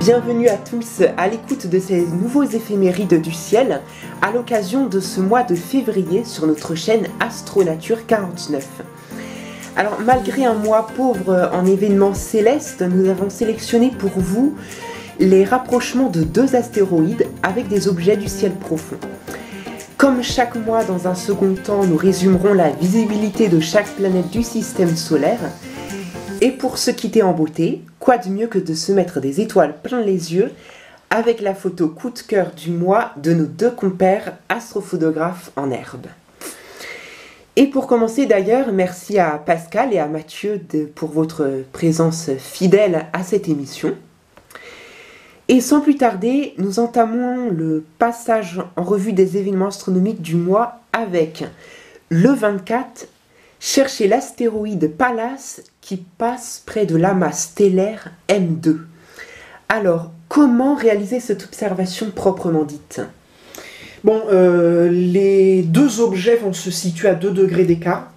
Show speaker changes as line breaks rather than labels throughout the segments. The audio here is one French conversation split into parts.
Bienvenue à tous à l'écoute de ces nouveaux éphémérides du ciel à l'occasion de ce mois de février sur notre chaîne Astronature 49. Alors malgré un mois pauvre en événements célestes, nous avons sélectionné pour vous les rapprochements de deux astéroïdes avec des objets du ciel profond. Comme chaque mois, dans un second temps, nous résumerons la visibilité de chaque planète du système solaire. Et pour se quitter en beauté, quoi de mieux que de se mettre des étoiles plein les yeux avec la photo coup de cœur du mois de nos deux compères astrophotographes en herbe. Et pour commencer d'ailleurs, merci à Pascal et à Mathieu pour votre présence fidèle à cette émission. Et sans plus tarder, nous entamons le passage en revue des événements astronomiques du mois avec le 24, chercher l'astéroïde Pallas qui passe près de l'amas stellaire M2. Alors, comment réaliser cette observation proprement dite ?
Bon, les deux objets vont se situer à 2 degrés d'écart.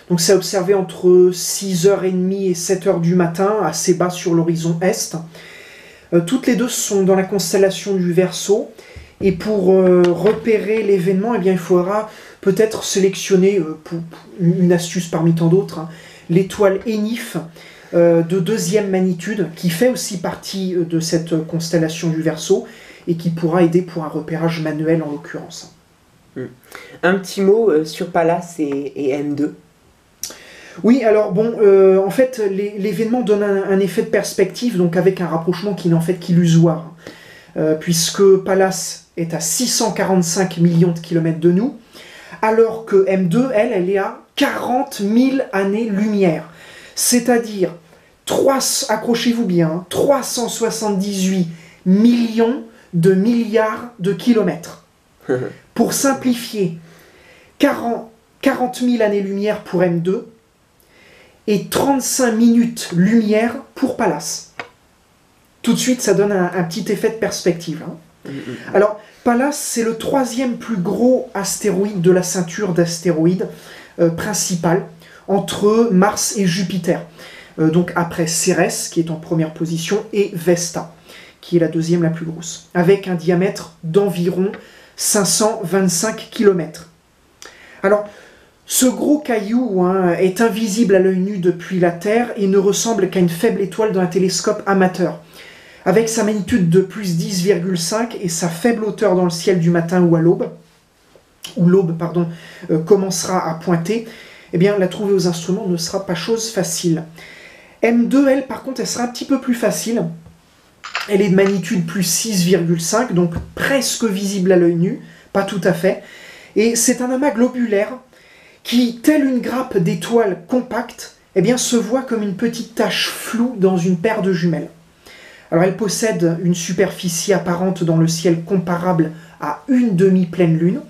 Donc c'est observé entre 6h30 et 7h du matin, assez bas sur l'horizon est. Toutes les deux sont dans la constellation du Verseau. Et pour repérer l'événement, eh bien, il faudra peut-être sélectionner, pour une astuce parmi tant d'autres, l'étoile Enif de deuxième magnitude, qui fait aussi partie de cette constellation du Verseau, et qui pourra aider pour un repérage manuel en l'occurrence.
Un petit mot sur Pallas et M2.
Oui, alors bon, en fait, l'événement donne un effet de perspective, donc avec un rapprochement qui n'est en fait qu'illusoire, puisque Pallas est à 645 millions de kilomètres de nous, alors que M2, elle est à 40 000 années-lumière. C'est-à-dire, accrochez-vous bien, 378 millions de milliards de kilomètres. Pour simplifier, 40 000 années-lumière pour M2 et 35 minutes lumière pour Pallas. Tout de suite, ça donne un petit effet de perspective. Alors, Pallas, c'est le 3e plus gros astéroïde de la ceinture d'astéroïdes principale entre Mars et Jupiter. Donc après Cérès, qui est en première position, et Vesta, qui est la 2e la plus grosse, avec un diamètre d'environ 525 km. Alors, ce gros caillou est invisible à l'œil nu depuis la Terre et ne ressemble qu'à une faible étoile d'un télescope amateur. Avec sa magnitude de plus 10,5 et sa faible hauteur dans le ciel du matin ou à l'aube, commencera à pointer, eh bien la trouver aux instruments ne sera pas chose facile. M2, elle, par contre, elle sera un petit peu plus facile. Elle est de magnitude plus 6,5, donc presque visible à l'œil nu, pas tout à fait. Et c'est un amas globulaire qui, telle une grappe d'étoiles compactes, eh bien, se voit comme une petite tache floue dans une paire de jumelles. Alors elle possède une superficie apparente dans le ciel comparable à une demi-pleine lune,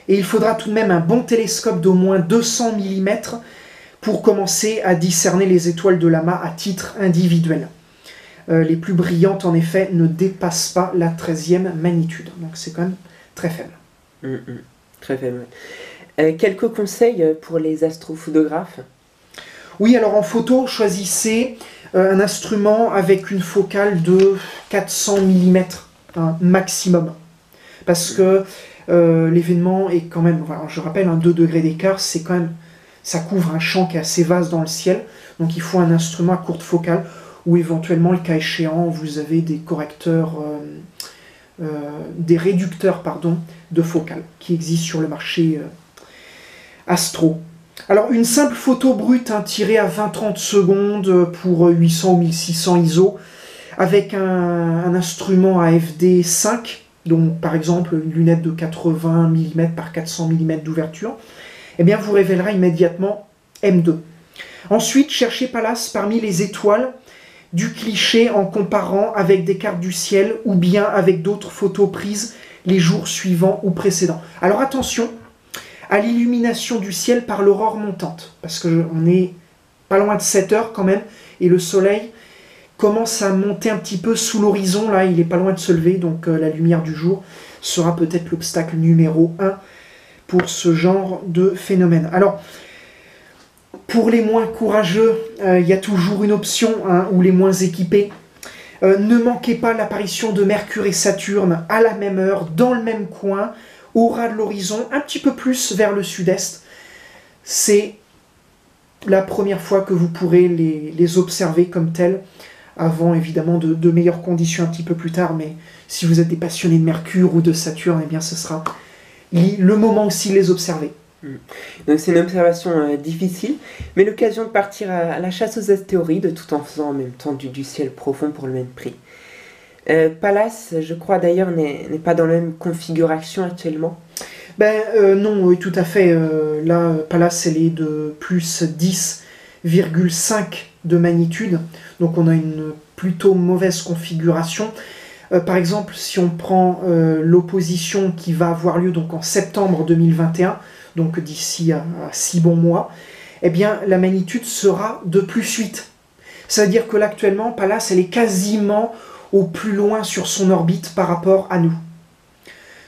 et il faudra tout de même un bon télescope d'au moins 200 mm pour commencer à discerner les étoiles de l'amas à titre individuel. Les plus brillantes, en effet, ne dépassent pas la 13e magnitude, donc c'est quand même très faible.
Très faible. Quelques conseils pour les astrophotographes ?
Oui, alors en photo, choisissez un instrument avec une focale de 400 mm maximum. Parce que l'événement est quand même, voilà, je rappelle, 2 degrés d'écart, c'est quand même, ça couvre un champ qui est assez vaste dans le ciel. Donc il faut un instrument à courte focale, ou éventuellement, le cas échéant, vous avez des correcteurs, des réducteurs de focale qui existent sur le marché astro. Alors une simple photo brute tirée à 20-30 secondes pour 800 ou 1600 ISO avec un instrument AFD 5, donc par exemple une lunette de 80 mm par 400 mm d'ouverture, eh bien vous révélera immédiatement M2. Ensuite, cherchez Pallas parmi les étoiles du cliché en comparant avec des cartes du ciel ou bien avec d'autres photos prises les jours suivants ou précédents. Alors attention à l'illumination du ciel par l'aurore montante, parce qu'on est pas loin de 7 heures quand même, et le soleil commence à monter un petit peu sous l'horizon, là il est pas loin de se lever, donc la lumière du jour sera peut-être l'obstacle numéro 1 pour ce genre de phénomène. Alors, pour les moins courageux, il y a toujours une option, ou les moins équipés, Ne manquez pas l'apparition de Mercure et Saturne à la même heure, dans le même coin, au ras de l'horizon, un petit peu plus vers le sud-est. C'est la première fois que vous pourrez les observer comme tels, avant évidemment de meilleures conditions un petit peu plus tard, mais si vous êtes des passionnés de Mercure ou de Saturne, eh bien ce sera le moment aussi de les observer.
Donc c'est une observation difficile, mais l'occasion de partir à la chasse aux astéroïdes tout en faisant en même temps du ciel profond pour le même prix. Pallas, je crois d'ailleurs, n'est pas dans la même configuration actuellement.
Non, oui, tout à fait. Là, Pallas, elle est de plus 10,5 de magnitude, donc on a une plutôt mauvaise configuration. Par exemple, si on prend l'opposition qui va avoir lieu donc en septembre 2021, donc d'ici à 6 bons mois, eh bien la magnitude sera de plus 8. C'est-à-dire que là actuellement, Pallas, elle est quasiment au plus loin sur son orbite par rapport à nous.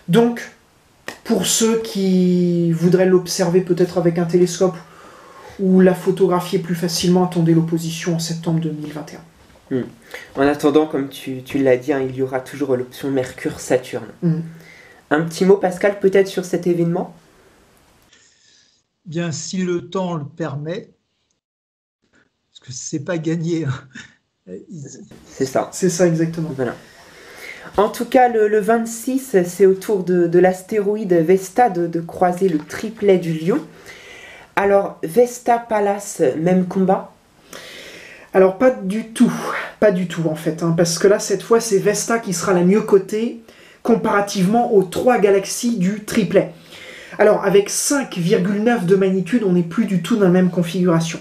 Donc, pour ceux qui voudraient l'observer peut-être avec un télescope ou la photographier plus facilement, attendez l'opposition en septembre 2021.
En attendant, comme tu l'as dit, il y aura toujours l'option Mercure-Saturne. Un petit mot, Pascal, peut-être sur cet événement ?
Bien, si le temps le permet, parce que c'est pas gagné.
C'est ça.
C'est ça, exactement.
Voilà. En tout cas, le 26, c'est au tour de l'astéroïde Vesta de croiser le triplet du Lion. Alors, Vesta-Pallas, même combat ?
Alors pas du tout en fait, parce que là cette fois c'est Vesta qui sera la mieux cotée comparativement aux 3 galaxies du triplet. Alors avec 5,9 de magnitude, on n'est plus du tout dans la même configuration.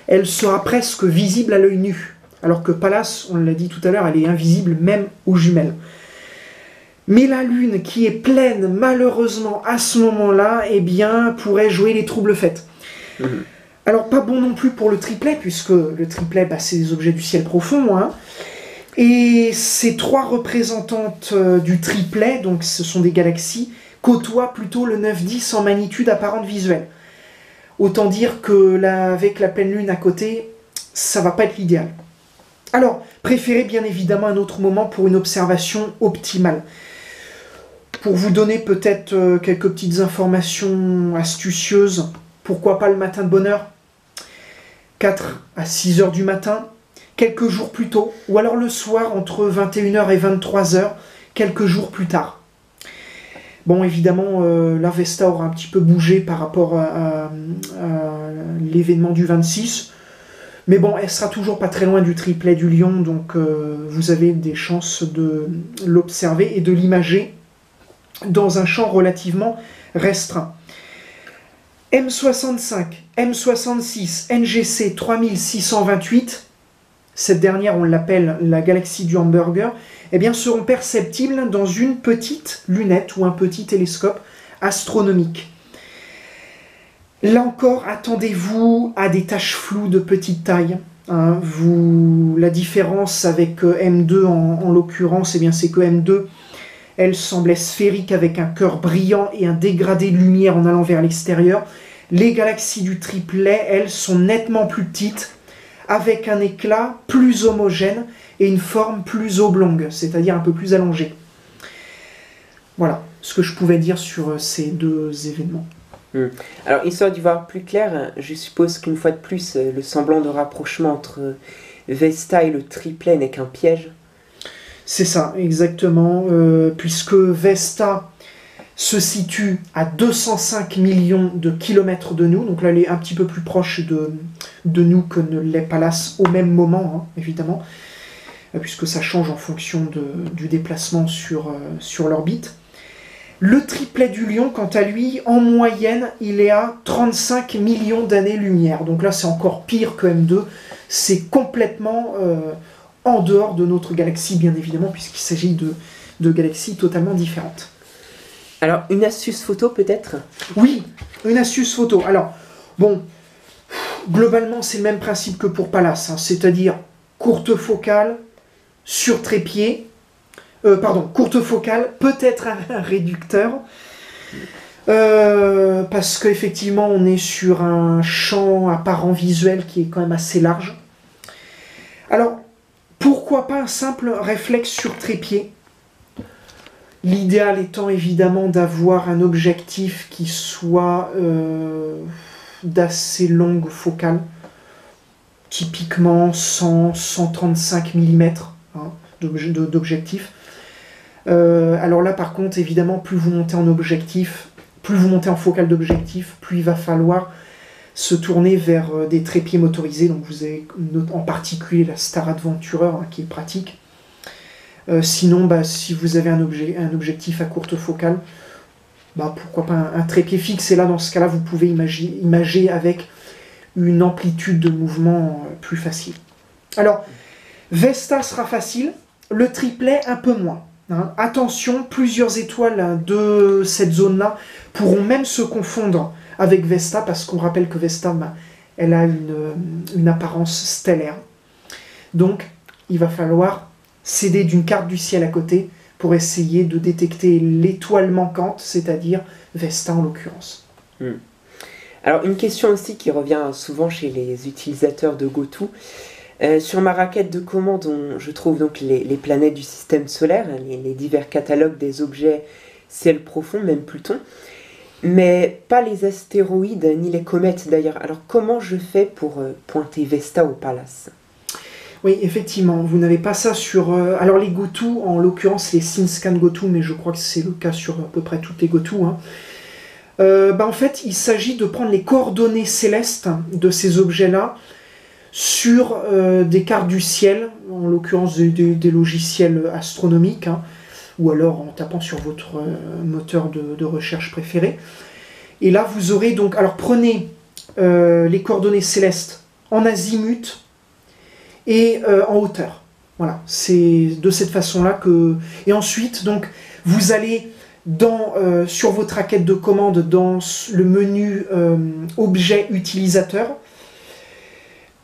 Elle sera presque visible à l'œil nu, alors que Pallas, on l'a dit tout à l'heure, elle est invisible même aux jumelles. Mais la Lune qui est pleine malheureusement à ce moment-là, eh bien pourrait jouer les troubles faits. Alors, pas bon non plus pour le triplet, puisque le triplet, c'est des objets du ciel profond. Et ces 3 représentantes du triplet, donc ce sont des galaxies, côtoient plutôt le 9-10 en magnitude apparente visuelle. Autant dire que avec la pleine lune à côté, ça va pas être l'idéal. Alors, préférez bien évidemment un autre moment pour une observation optimale. Pour vous donner peut-être quelques petites informations astucieuses, pourquoi pas le matin de bonne heure, 4 à 6 heures du matin, quelques jours plus tôt, ou alors le soir entre 21h et 23h, quelques jours plus tard. Bon, évidemment, la Vesta aura un petit peu bougé par rapport à l'événement du 26, mais bon, elle sera toujours pas très loin du triplet du Lion, donc vous avez des chances de l'observer et de l'imager dans un champ relativement restreint. M65, M66, NGC 3628, cette dernière on l'appelle la galaxie du hamburger, eh bien seront perceptibles dans une petite lunette ou un petit télescope astronomique. Là encore, attendez-vous à des taches floues de petite taille. La différence avec M2 en l'occurrence, eh bien c'est que M2, elle semblait sphérique avec un cœur brillant et un dégradé de lumière en allant vers l'extérieur. Les galaxies du triplet, elles, sont nettement plus petites, avec un éclat plus homogène et une forme plus oblongue, c'est-à-dire un peu plus allongée. Voilà ce que je pouvais dire sur ces 2 événements.
Alors, histoire d'y voir plus clair, je suppose qu'une fois de plus, le semblant de rapprochement entre Vesta et le triplet n'est qu'un piège.
C'est ça, exactement, puisque Vesta se situe à 205 millions de kilomètres de nous, donc là elle est un petit peu plus proche de nous que ne l'est Pallas au même moment, évidemment, puisque ça change en fonction du déplacement sur l'orbite. Le triplet du Lion, quant à lui, en moyenne, il est à 35 millions d'années-lumière, donc là c'est encore pire que M2, c'est complètement en dehors de notre galaxie, bien évidemment, puisqu'il s'agit de galaxies totalement différentes.
Alors, une astuce photo, peut-être ?
Oui, une astuce photo. Alors, bon, globalement, c'est le même principe que pour Pallas, c'est-à-dire courte focale, sur trépied, courte focale, peut-être un réducteur, parce qu'effectivement, on est sur un champ apparent visuel qui est quand même assez large. Alors, Pourquoi pas un simple réflexe sur trépied? L'idéal étant évidemment d'avoir un objectif qui soit d'assez longue focale, typiquement 100-135 mm hein, d'objectif. Alors là par contre évidemment plus vous montez en objectif, plus vous montez en focale d'objectif, plus il va falloir se tourner vers des trépieds motorisés. Donc vous avez en particulier la Star Adventurer hein, qui est pratique. Sinon, si vous avez un objectif à courte focale, pourquoi pas un trépied fixe. Et là, dans ce cas-là, vous pouvez imager avec une amplitude de mouvement plus facile. Alors, Vesta sera facile, le triplet un peu moins. Hein. Attention, plusieurs étoiles de cette zone-là pourront même se confondre avec Vesta, parce qu'on rappelle que Vesta, elle a une apparence stellaire. Donc, il va falloir s'aider d'une carte du ciel à côté pour essayer de détecter l'étoile manquante, c'est-à-dire Vesta en l'occurrence.
Alors une question aussi qui revient souvent chez les utilisateurs de GoTo. Sur ma raquette de commande, je trouve donc les planètes du système solaire, les divers catalogues des objets ciel profond, même Pluton, mais pas les astéroïdes ni les comètes d'ailleurs. Alors comment je fais pour pointer Vesta au Pallas?
Oui, effectivement, vous n'avez pas ça sur... alors les GoTo, en l'occurrence les SceneScan GoTo, mais je crois que c'est le cas sur à peu près toutes les GoTo. Hein. En fait, il s'agit de prendre les coordonnées célestes de ces objets-là sur des cartes du ciel, en l'occurrence des logiciels astronomiques, hein, ou alors en tapant sur votre moteur de recherche préféré. Et là, vous aurez donc... Alors prenez les coordonnées célestes en azimut, et en hauteur. Voilà, c'est de cette façon-là que... Et ensuite, donc, vous allez sur votre raquette de commande, dans le menu Objet utilisateur,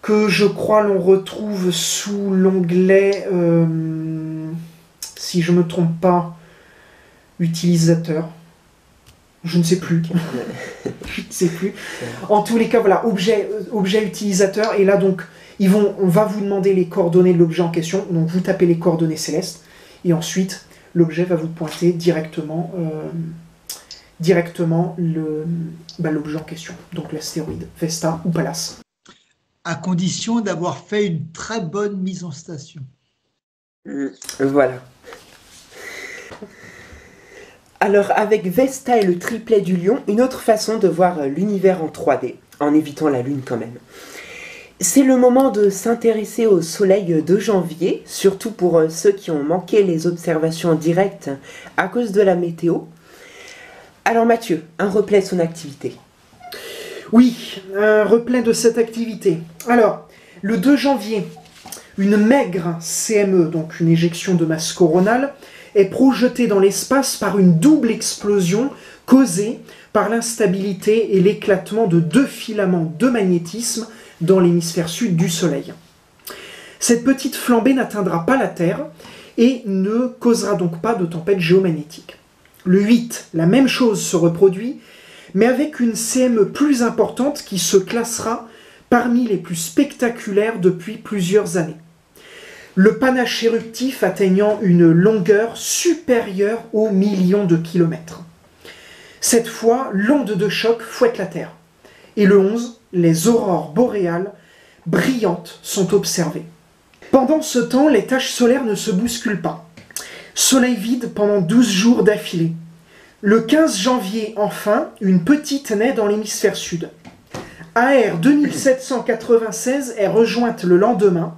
que je crois l'on retrouve sous l'onglet, si je ne me trompe pas, Utilisateur. Je ne sais plus. Je ne sais plus. En tous les cas, voilà, objet utilisateur, et là, donc, on va vous demander les coordonnées de l'objet en question, donc vous tapez les coordonnées célestes, et ensuite l'objet va vous pointer directement l'objet en question, donc l'astéroïde, Vesta ou Pallas.
À condition d'avoir fait une très bonne mise en station.
Voilà. Alors avec Vesta et le triplet du lion, une autre façon de voir l'univers en 3D, en évitant la Lune quand même. C'est le moment de s'intéresser au soleil de janvier, surtout pour ceux qui ont manqué les observations directes à cause de la météo. Alors Mathieu, un replay de son activité.
Oui, un replay de cette activité. Alors, le 2 janvier, une maigre CME, donc une éjection de masse coronale, est projetée dans l'espace par une double explosion causée par l'instabilité et l'éclatement de 2 filaments de magnétisme dans l'hémisphère sud du Soleil. Cette petite flambée n'atteindra pas la Terre et ne causera donc pas de tempête géomagnétique. Le 8, la même chose se reproduit, mais avec une CME plus importante qui se classera parmi les plus spectaculaires depuis plusieurs années. Le panache éruptif atteignant une longueur supérieure aux millions de kilomètres. Cette fois, l'onde de choc fouette la Terre. Et le 11, les aurores boréales brillantes sont observées. Pendant ce temps, les taches solaires ne se bousculent pas. Soleil vide pendant 12 jours d'affilée. Le 15 janvier, enfin, une petite naît dans l'hémisphère sud. AR 2796 est rejointe le lendemain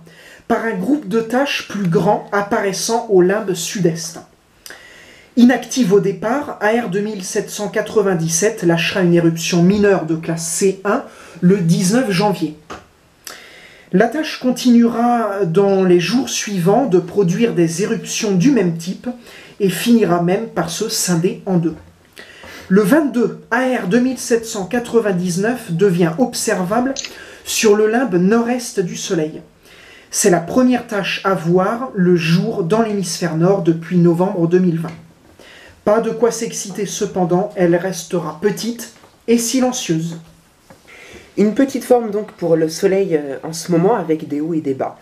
par un groupe de taches plus grand apparaissant au limbe sud-est. Inactive au départ, AR 2797 lâchera une éruption mineure de classe C1 le 19 janvier. La tache continuera dans les jours suivants de produire des éruptions du même type et finira même par se scinder en deux. Le 22, AR 2799 devient observable sur le limbe nord-est du Soleil. C'est la première tache à voir le jour dans l'hémisphère nord depuis novembre 2020. Pas de quoi s'exciter cependant, elle restera petite et silencieuse.
Une petite forme donc pour le Soleil en ce moment avec des hauts et des bas.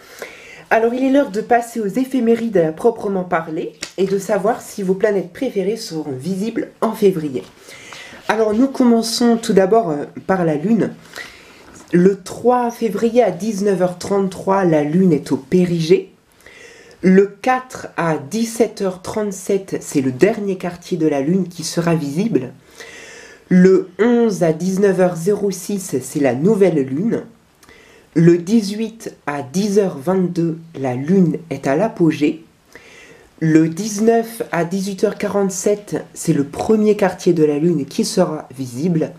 Alors il est l'heure de passer aux éphémérides à proprement parler et de savoir si vos planètes préférées seront visibles en février. Alors nous commençons tout d'abord par la Lune. Le 3 février à 19h33, la Lune est au périgée. Le 4 à 17h37, c'est le dernier quartier de la Lune qui sera visible. Le 11 à 19h06, c'est la nouvelle Lune. Le 18 à 10h22, la Lune est à l'apogée. Le 19 à 18h47, c'est le premier quartier de la Lune qui sera visible.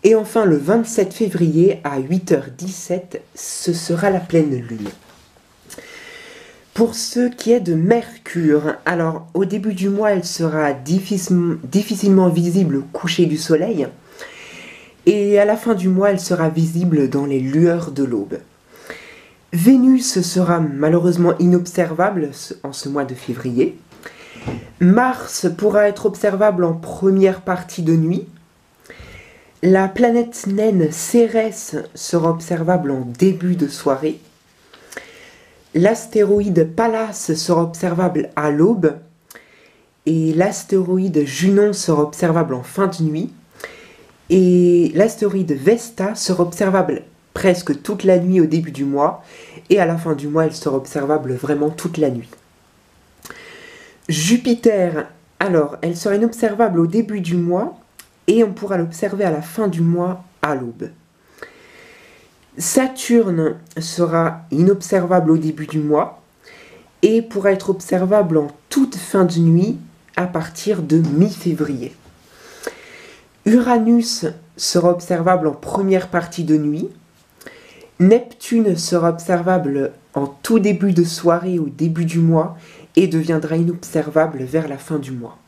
Et enfin, le 27 février à 8h17, ce sera la pleine Lune. Pour ce qui est de Mercure, alors au début du mois, elle sera difficilement visible au coucher du soleil. Et à la fin du mois, elle sera visible dans les lueurs de l'aube. Vénus sera malheureusement inobservable en ce mois de février. Mars pourra être observable en première partie de nuit. La planète naine Cérès sera observable en début de soirée. L'astéroïde Pallas sera observable à l'aube. Et l'astéroïde Junon sera observable en fin de nuit. Et l'astéroïde Vesta sera observable presque toute la nuit au début du mois. Et à la fin du mois, elle sera observable vraiment toute la nuit. Jupiter, alors, elle sera inobservable au début du mois. Et on pourra l'observer à la fin du mois à l'aube. Saturne sera inobservable au début du mois et pourra être observable en toute fin de nuit à partir de mi-février. Uranus sera observable en première partie de nuit. Neptune sera observable en tout début de soirée au début du mois et deviendra inobservable vers la fin du mois.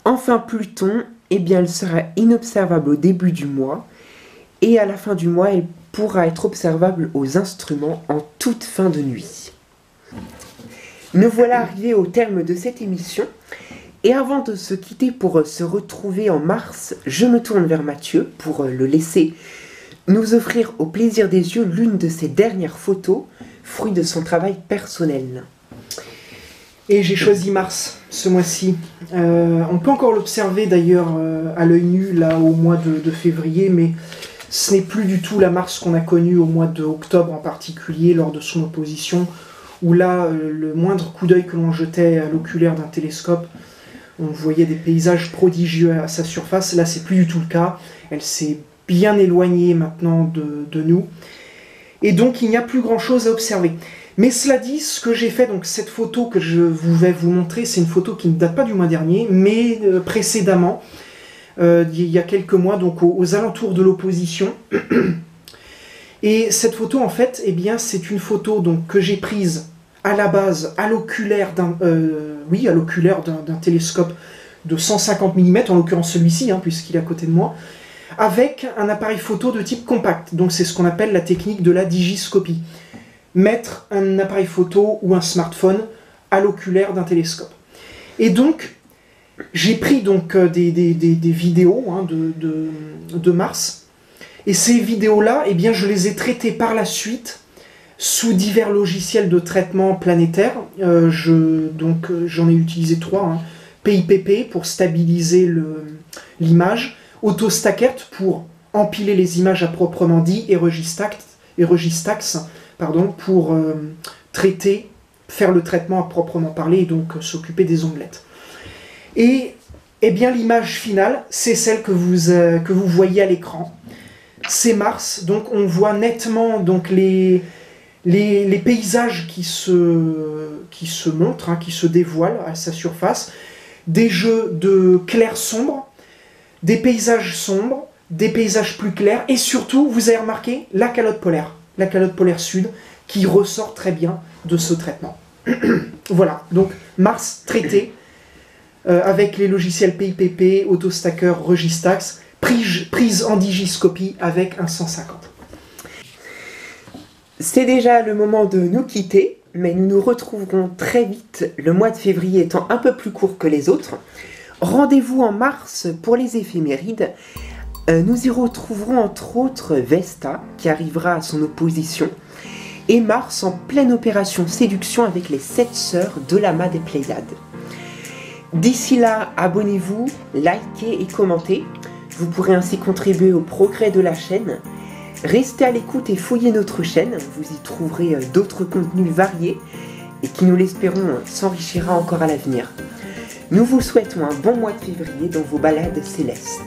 Enfin Pluton, eh bien, elle sera inobservable au début du mois. Et à la fin du mois, elle pourra être observable aux instruments en toute fin de nuit. Nous voilà arrivés au terme de cette émission. Et avant de se quitter pour se retrouver en mars, je me tourne vers Mathieu pour le laisser nous offrir au plaisir des yeux l'une de ses dernières photos, fruit de son travail personnel.
Et j'ai choisi Mars ce mois-ci. On peut encore l'observer d'ailleurs à l'œil nu là au mois de février, mais ce n'est plus du tout la Mars qu'on a connue au mois d'octobre en particulier lors de son opposition, où là, le moindre coup d'œil que l'on jetait à l'oculaire d'un télescope, on voyait des paysages prodigieux à sa surface. Là, c'est plus du tout le cas. Elle s'est bien éloignée maintenant de nous. Et donc, il n'y a plus grand-chose à observer. Mais cela dit, ce que j'ai fait, donc cette photo que je vais vous montrer, c'est une photo qui ne date pas du mois dernier, mais précédemment, il y a quelques mois, donc aux alentours de l'opposition. Et cette photo, en fait, eh bien, c'est une photo donc, que j'ai prise à la base à l'oculaire d'un télescope de 150 mm, en l'occurrence celui-ci, hein, puisqu'il est à côté de moi, avec un appareil photo de type compact. Donc c'est ce qu'on appelle la technique de la digiscopie. Mettre un appareil photo ou un smartphone à l'oculaire d'un télescope. Et donc, j'ai pris donc des vidéos hein, de Mars, et ces vidéos-là, eh bien, je les ai traitées par la suite sous divers logiciels de traitement planétaire. J'en ai utilisé 3. Hein. PIPP pour stabiliser l'image, AutoStackert pour empiler les images à proprement dit, et Registax pour faire le traitement à proprement parler et donc s'occuper des onglettes. Et eh bien l'image finale, c'est celle que vous voyez à l'écran. C'est Mars, donc on voit nettement donc les paysages qui se montrent, hein, qui se dévoilent à sa surface, des jeux de clair-sombre, des paysages sombres, des paysages plus clairs, et surtout, vous avez remarqué, la calotte polaire sud, qui ressort très bien de ce traitement. Voilà, donc Mars traité avec les logiciels PIPP, AutoStacker, Registax, prise en digiscopie avec un 150.
C'est déjà le moment de nous quitter, mais nous nous retrouverons très vite, le mois de février étant un peu plus court que les autres. Rendez-vous en mars pour les éphémérides. Nous y retrouverons entre autres Vesta, qui arrivera à son opposition. et Mars en pleine opération séduction avec les 7 sœurs de l'amas des Pléiades. D'ici là, abonnez-vous, likez et commentez. Vous pourrez ainsi contribuer au progrès de la chaîne. Restez à l'écoute et fouillez notre chaîne, vous y trouverez d'autres contenus variés et qui, nous l'espérons, s'enrichira encore à l'avenir. Nous vous souhaitons un bon mois de février dans vos balades célestes.